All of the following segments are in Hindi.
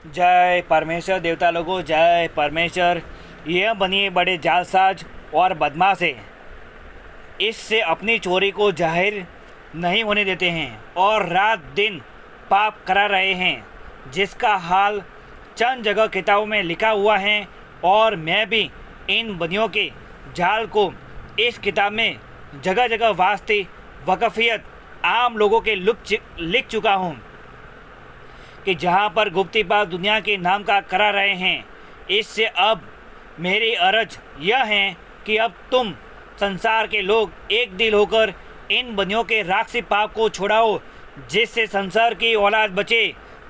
जय परमेश्वर। देवता लोगों जय परमेश्वर। यह बनिए बड़े जालसाज और बदमाश है, इससे अपनी चोरी को जाहिर नहीं होने देते हैं और रात दिन पाप करा रहे हैं, जिसका हाल चंद जगह किताबों में लिखा हुआ है। और मैं भी इन बनियों के जाल को इस किताब में जगह जगह वास्ते वकफियत आम लोगों के लिख चुका हूँ कि जहाँ पर गुप्ती पाप दुनिया के नाम का करा रहे हैं। इससे अब मेरी अर्ज यह है कि अब तुम संसार के लोग एक दिल होकर इन बनियों के राक्षसी पाप को छुड़ाओ, जिससे संसार की औलाद बचे।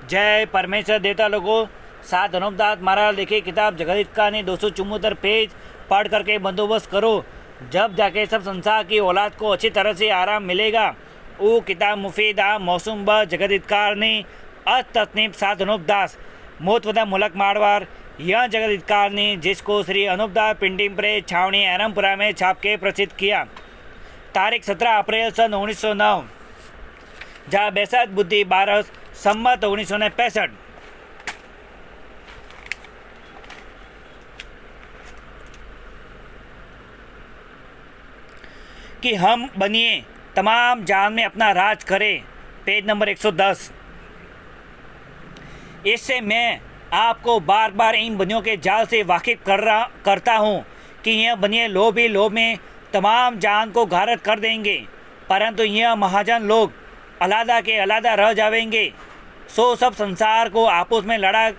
जय परमेश्वर। देवता लोगों, सात अनुपदास महाराज लिखे किताब जगत का ने 274 पेज पढ़ करके बंदोबस्त करो, जब जाके सब संसार की औलाद को अच्छी तरह से आराम मिलेगा। वो किताब मुफीदा मौसम ब जगदितकार ने तस्नीफ सात अनुपदास मोतवदा मुलक मारवार यह जगदितकार ने, जिसको श्री अनुपदास प्रिंटिंग प्रेस छावनी एरमपुरा में छाप के प्रसिद्ध किया। तारीख 17 अप्रैल सन 1909 जहाँ बैसाख बुद्धि 12 सम्मत 1965। कि हम बनिए तमाम जान में अपना राज करें, पेज नंबर 110। इससे मैं आपको बार बार इन बनियों के जाल से वाकिफ करता हूँ कि यह बनिए लोभ ही लोभ में तमाम जान को गारत कर देंगे, परंतु यह महाजन लोग अलहदा के अलहदा रह जाएंगे। सो सब संसार को आपस में लड़ा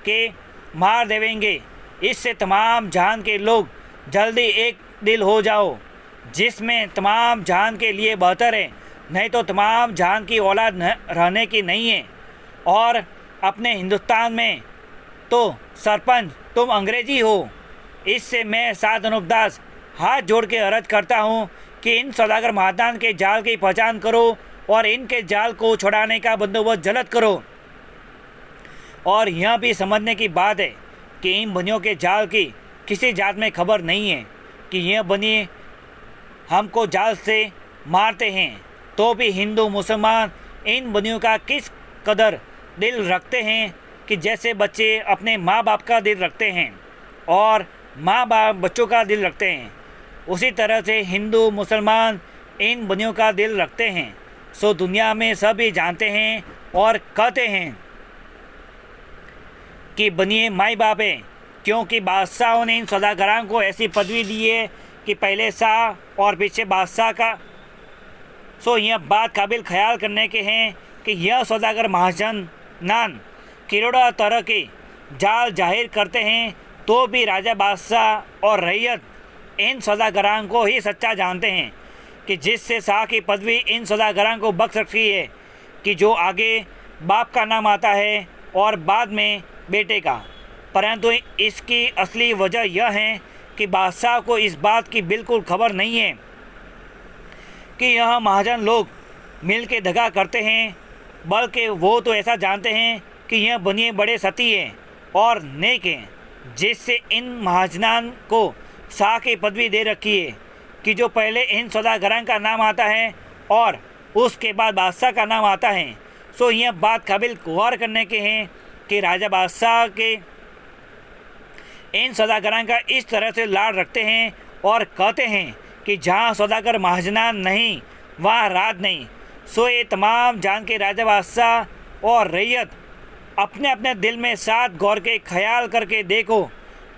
के मार देवेंगे। इससे तमाम जान के लोग जल्दी एक दिल हो जाओ, जिसमें तमाम जान के लिए बेहतर है, नहीं तो तमाम जान की औलाद रहने की नहीं है। और अपने हिंदुस्तान में तो सरपंच तुम अंग्रेजी हो। इससे मैं सात अनुपदास हाथ जोड़ के अर्ज करता हूँ कि इन सौदागर महादान के जाल की पहचान करो और इनके जाल को छुड़ाने का बंदोबस्त जल्द करो। और यह भी समझने की बात है कि इन बनियों के जाल की किसी जात में खबर नहीं है कि यह बनी हमको जाल से मारते हैं, तो भी हिंदू मुसलमान इन बनियों का किस कदर दिल रखते हैं कि जैसे बच्चे अपने माँ बाप का दिल रखते हैं और माँ बाप बच्चों का दिल रखते हैं, उसी तरह से हिंदू मुसलमान इन बनियों का दिल रखते हैं। सो दुनिया में सभी जानते हैं और कहते हैं कि बनिए माई बाप है, क्योंकि बादशाहों ने इन सौदागरों को ऐसी पदवी दी है कि पहले शाह और पीछे बादशाह का। सो यह बात काबिल ख्याल करने के हैं कि यह सौदागर महाजन नान किरोड़ा तरह के जाल जाहिर करते हैं, तो भी राजा बादशाह और रैयत इन सौदागरों को ही सच्चा जानते हैं कि जिससे शाह की पदवी इन सौदागरों को बख्श रखी है कि जो आगे बाप का नाम आता है और बाद में बेटे का। परंतु इसकी असली वजह यह है कि बादशाह को इस बात की बिल्कुल खबर नहीं है कि यह महाजन लोग मिल के दगा करते हैं, बल्कि वो तो ऐसा जानते हैं कि यह बनिए बड़े सती हैं और नेक हैं, जिससे इन महाजनान को शाह की पदवी दे रखी है कि जो पहले इन सौदागरों का नाम आता है और उसके बाद बादशाह का नाम आता है। सो यह बात काबिल गौर करने के हैं कि राजा बादशाह के इन सौदागरों का इस तरह से लाड रखते हैं और कहते हैं कि जहाँ सौदागर महाजनान नहीं वहाँ राज नहीं। सो ये तमाम जान के राजा बादशाह और रैयत अपने अपने दिल में साथ गौर के ख्याल करके देखो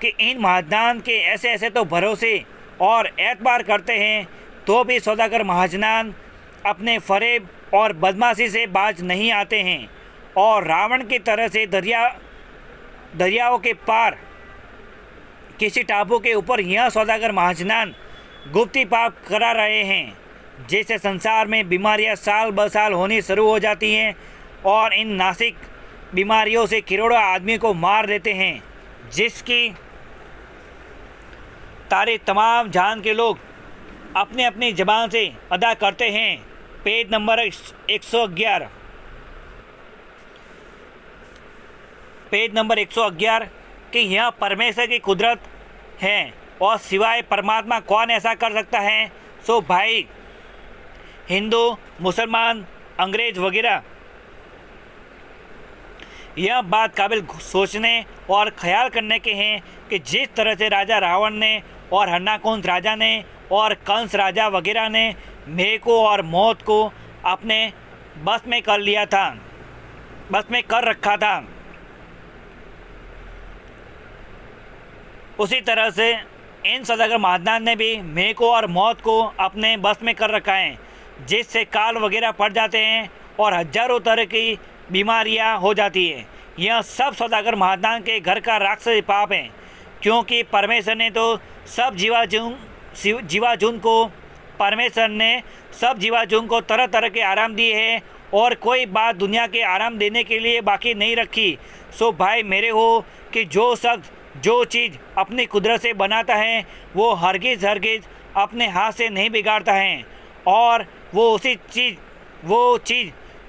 कि इन महाजनान के ऐसे ऐसे तो भरोसे और एतबार करते हैं, तो भी सौदागर महाजनान अपने फरेब और बदमाशी से बाज नहीं आते हैं और रावण की तरह से दरियाओं के पार किसी टापू के ऊपर यह सौदागर महाजनान गुप्ती पाप करा रहे हैं, जिससे संसार में बीमारियां साल ब साल होनी शुरू हो जाती हैं और इन नासिक बीमारियों से करोड़ों आदमी को मार देते हैं, जिसकी तारीफ तमाम जान के लोग अपने अपनी ज़बान से अदा करते हैं। Page number 111। पेज नंबर 111 कि यह परमेश्वर की कुदरत है और सिवाय परमात्मा कौन ऐसा कर सकता है। सो भाई हिंदू मुसलमान अंग्रेज वगैरह यह बात काबिल सोचने और ख्याल करने के हैं कि जिस तरह से राजा रावण ने और हन्नाकुंज राजा ने और कंस राजा वगैरह ने मेह को और मौत को अपने बस में कर लिया था, बस में कर रखा था, उसी तरह से इन सौदागर महादान ने भी मेह को और मौत को अपने बस में कर रखा है, जिससे काल वगैरह पड़ जाते हैं और हजारों तरह की बीमारियां हो जाती है। यह सब सौदागर महादान के घर का राक्षसी पाप है, क्योंकि परमेश्वर ने तो सब जीवाजून को परमेश्वर ने सब जीवाजून को तरह तरह के आराम दिए हैं और कोई बात दुनिया के आराम देने के लिए बाकी नहीं रखी। सो भाई मेरे हो कि जो शख्स जो चीज़ अपनी कुदरत से बनाता है वो हरगिज़ अपने हाथ से नहीं बिगाड़ता है, और वो चीज़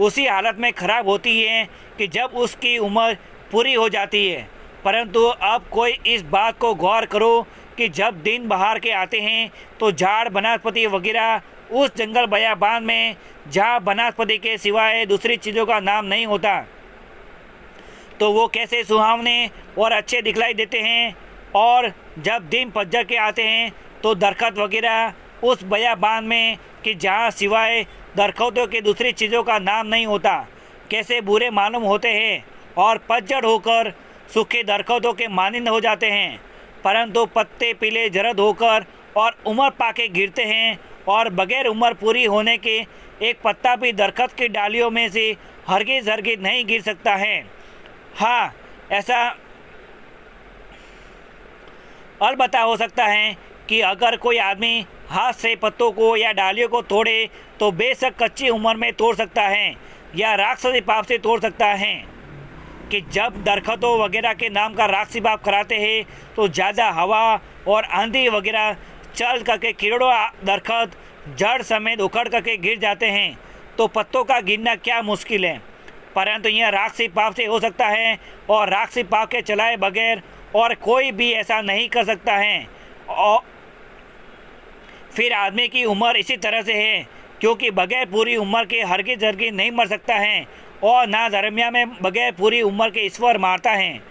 उसी हालत में ख़राब होती है कि जब उसकी उम्र पूरी हो जाती है। परंतु अब कोई इस बात को गौर करो कि जब दिन बाहर के आते हैं तो झाड़ वनस्पति वगैरह उस जंगल बयाबान में जहाँ वनस्पति के सिवाय दूसरी चीज़ों का नाम नहीं होता, तो वो कैसे सुहावने और अच्छे दिखलाई देते हैं। और जब दिन पतझड़ के आते हैं तो दरख्त वगैरह उस बयाबान में कि जहाँ सिवाय दरख्तों के दूसरी चीज़ों का नाम नहीं होता, कैसे बुरे मालूम होते हैं और पतझड़ होकर सूखे दरख्तों के मानिंद हो जाते हैं। परंतु पत्ते पीले जरद होकर और उम्र पाके गिरते हैं, और बगैर उम्र पूरी होने के एक पत्ता भी दरख्त की डालियों में से हरगिज़ नहीं गिर सकता है। हाँ, ऐसा अलबत्ता हो सकता है कि अगर कोई आदमी हाथ से पत्तों को या डालियों को तोड़े तो बेशक कच्ची उम्र में तोड़ सकता है या राक्षसी पाप से तोड़ सकता है, कि जब दरख्तों वगैरह के नाम का राक्षसी पाप कराते हैं तो ज़्यादा हवा और आंधी वगैरह चल करके किरोड़ों दरख्त जड़ समेत उखड़ करके गिर जाते हैं, तो पत्तों का गिरना क्या मुश्किल है। परंतु यह राक्षसी पाप से हो सकता है, और राक्षसी पाप के चलाए बगैर और कोई भी ऐसा नहीं कर सकता है। और फिर आदमी की उम्र इसी तरह से है, क्योंकि बगैर पूरी उम्र के हरगिज़ नहीं मर सकता है, और ना धर्मिया में बगैर पूरी उम्र के ईश्वर मारता है।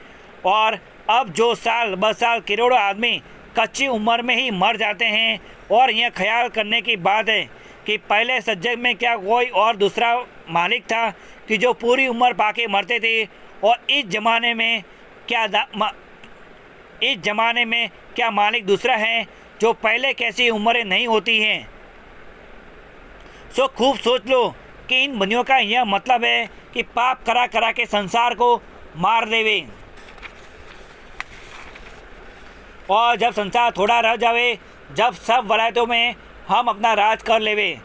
और अब जो साल ब साल करोड़ों आदमी कच्ची उम्र में ही मर जाते हैं, और यह ख्याल करने की बात है कि पहले सज्जन में क्या कोई और दूसरा मालिक था कि जो पूरी उम्र पाके मरते थे, और इस ज़माने में क्या मालिक दूसरा है जो पहले कैसी उम्रें नहीं होती हैं। सो खूब सोच लो कि इन बनियों का यह मतलब है कि पाप करा करा के संसार को मार देवे, और जब संसार थोड़ा रह जावे, जब सब वलायतों में हम अपना राज कर लेवे।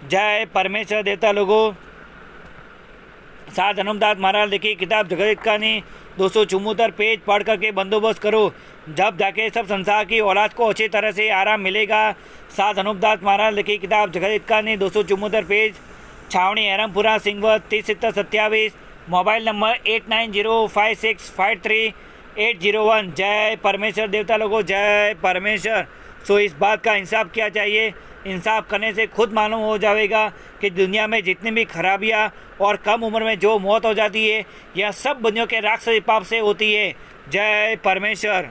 जय परमेश्वर देवता लोगों। साथ हनुमदास महाराज लिखी किताब जगत कहानी 274 पेज पढ़ करके बंदोबस्त करो, जब जाके सब संसार की औलाद को अच्छी तरह से आराम मिलेगा। साथ हनुमदास महाराज लिखी किताब जगत कहानी 274 पेज, छावनी एरमपुरा सिंहवत 307027, मोबाइल नंबर 8905653801। जय परमेश्वर देवता लोगों, जय परमेश्वर। सो इस बात का इंसाफ किया चाहिए। इंसाफ करने से खुद मालूम हो जाएगा कि दुनिया में जितनी भी खराबियाँ और कम उम्र में जो मौत हो जाती है, यह सब बंदियों के राक्षसी पाप से होती है। जय परमेश्वर।